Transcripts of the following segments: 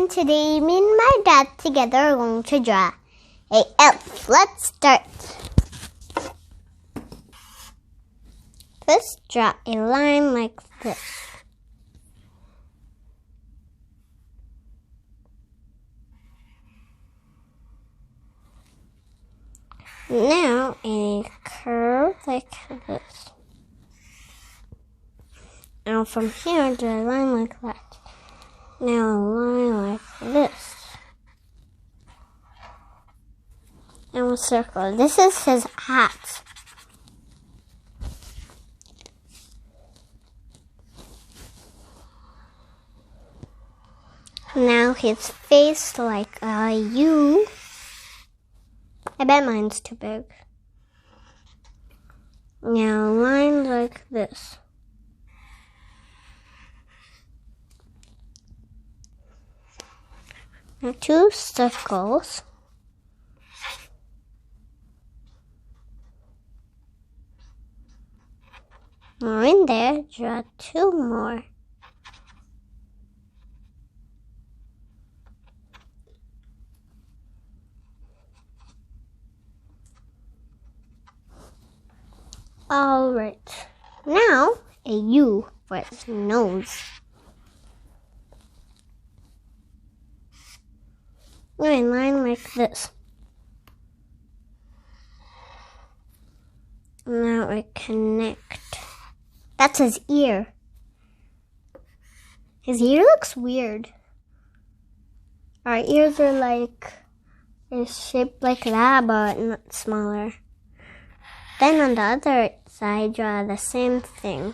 everyone, today me and my dad together are going to draw a elf. Let's start. First, draw a line like this. Now a curve like this. Now from here, draw a line like that. Now a line like this. And a circle. This is his hat. Now his face like a U. I bet mine's too big. Now a line like this. Now 2 circles. Now in there, draw 2 more. Alright, now a U for its nose. Now a line like this. Now I connect. That's his ear. His ear looks weird. Our ears are like, it's shaped like that, but not smaller. Then on the other side, draw the same thing.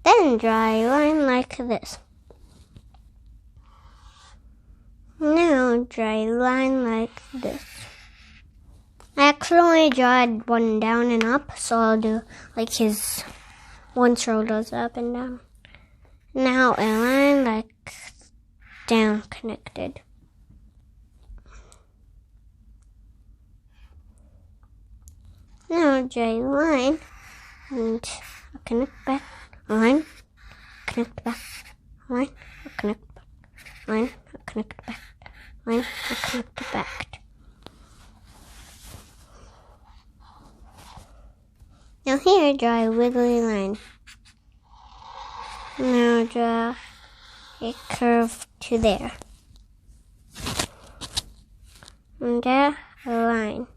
Then draw a line like this. Now draw a line like this. I actually drawed one down and up, so I'll do like his one shoulders up and down. Now a line like down connected. Now draw a line and connect back. Line, connect back. Line, connect back. Line, connect back. Line, connect back. Now here, draw a wiggly line. Now draw a curve to there. And draw a line.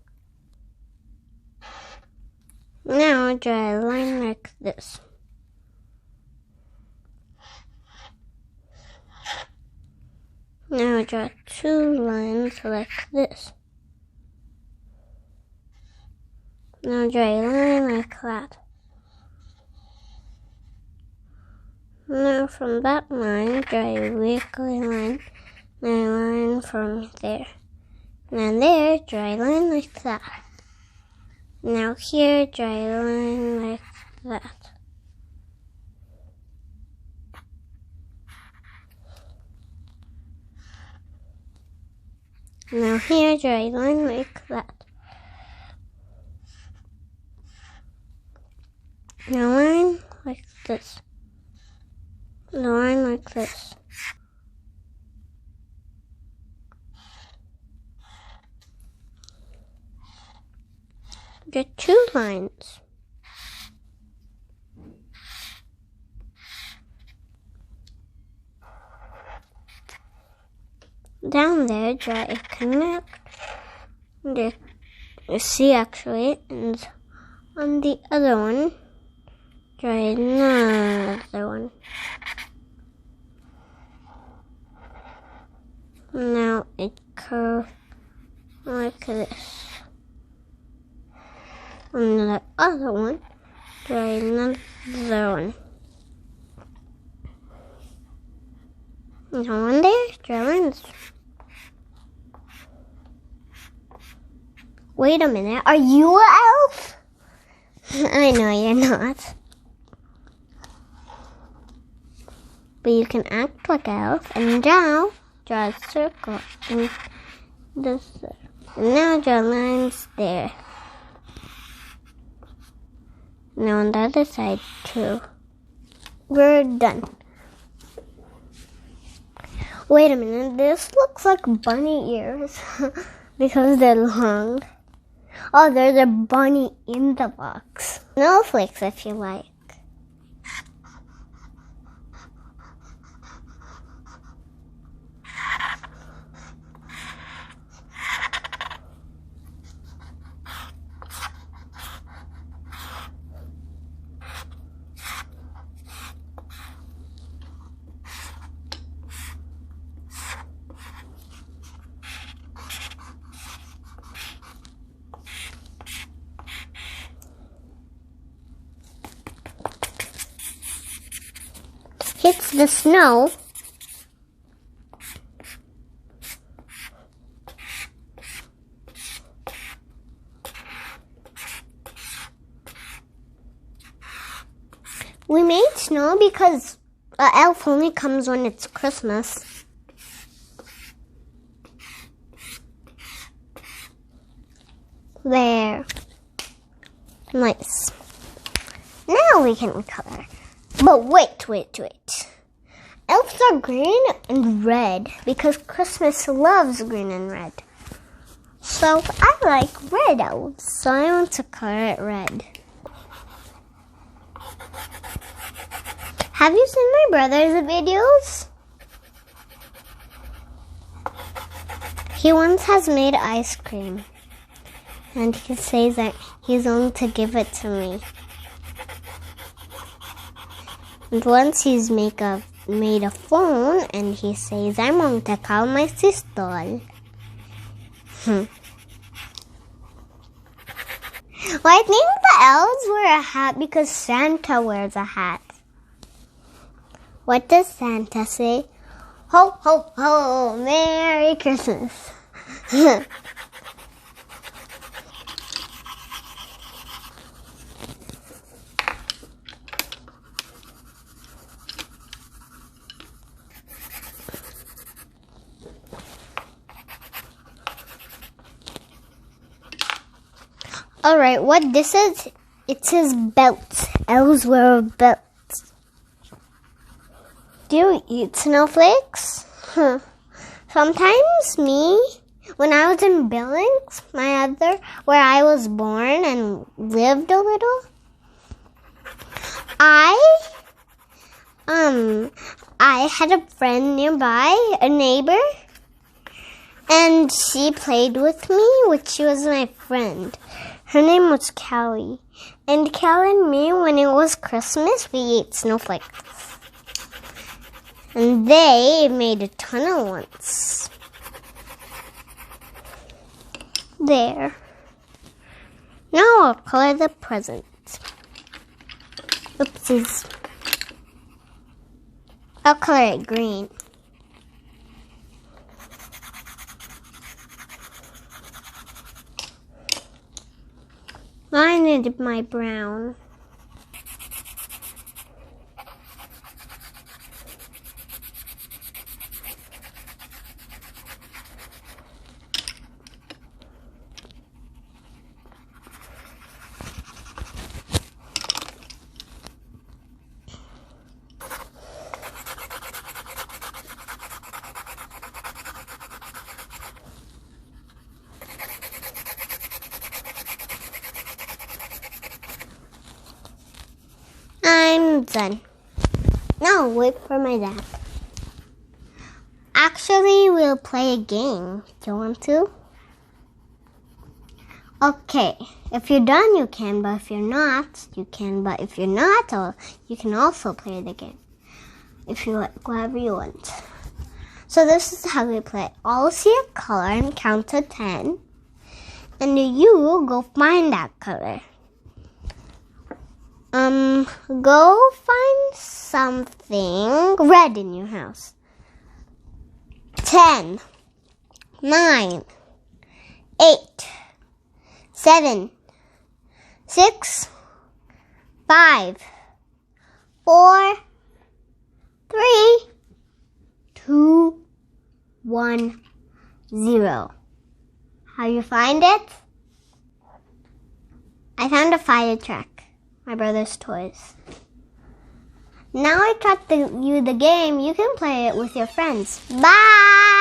Now draw a line like this. Now draw 2 lines like this. Now draw a line like that. Now from that line, draw a wiggly line, and a line from there. Now there, draw a line like that. Now here, draw a line like that. Now here, draw a line like that. Now line like this. The line like this. Get 2 lines. Down there, draw a connect. A C actually, and on the other one, draw another one. Now a curve like this. On the other one, draw another one. Now on there, draw lines. Wait a minute, are you an elf? I know you're not. But you can act like an elf. And now, draw a circle. And this. And now draw lines there. Now on the other side too. We're done. Wait a minute, this looks like bunny ears because they're long. Oh, there's a bunny in the box. Snowflakes if you like. Hits the snow. We made snow because an elf only comes when it's Christmas. There. Nice. Now we can color. But wait. Elves are green and red because Christmas loves green and red. So I like red elves, so I want to color it red. Have you seen my brother's videos? He once has made ice cream, and he says that he's going to give it to me. And once he's made a phone, and he says, I'm going to call my sister. Well, I think the elves wear a hat because Santa wears a hat. What does Santa say? Ho, ho, ho, Merry Christmas. Alright, what this is, it says belts. Elves wear belts. Do you eat snowflakes? Sometimes when I was in Billings, where I was born and lived a little, I had a friend nearby, a neighbor, and she played with me, which she was my friend. Her name was Callie. And Callie and me, when it was Christmas, we ate snowflakes. And they made a ton of ones. There. Now I'll color the presents. Oopsies. I'll color it green. I need my brown. I'm done. Now wait for my dad. Actually, we'll play a game. Do you want to? Okay. If you're done, you can. But if you're not, you can. But if you're not, you can also play the game. If you like, whatever you want. So this is how we play. I'll see a color and count to 10. And you go find that color. Go find something red in your house. 10, 9, 8, 7, 6, 5, 4, 3, 2, 1, 0. How you find it? I found a fire truck. my brother's toys. Now I taught you the game. You can play it with your friends. Bye!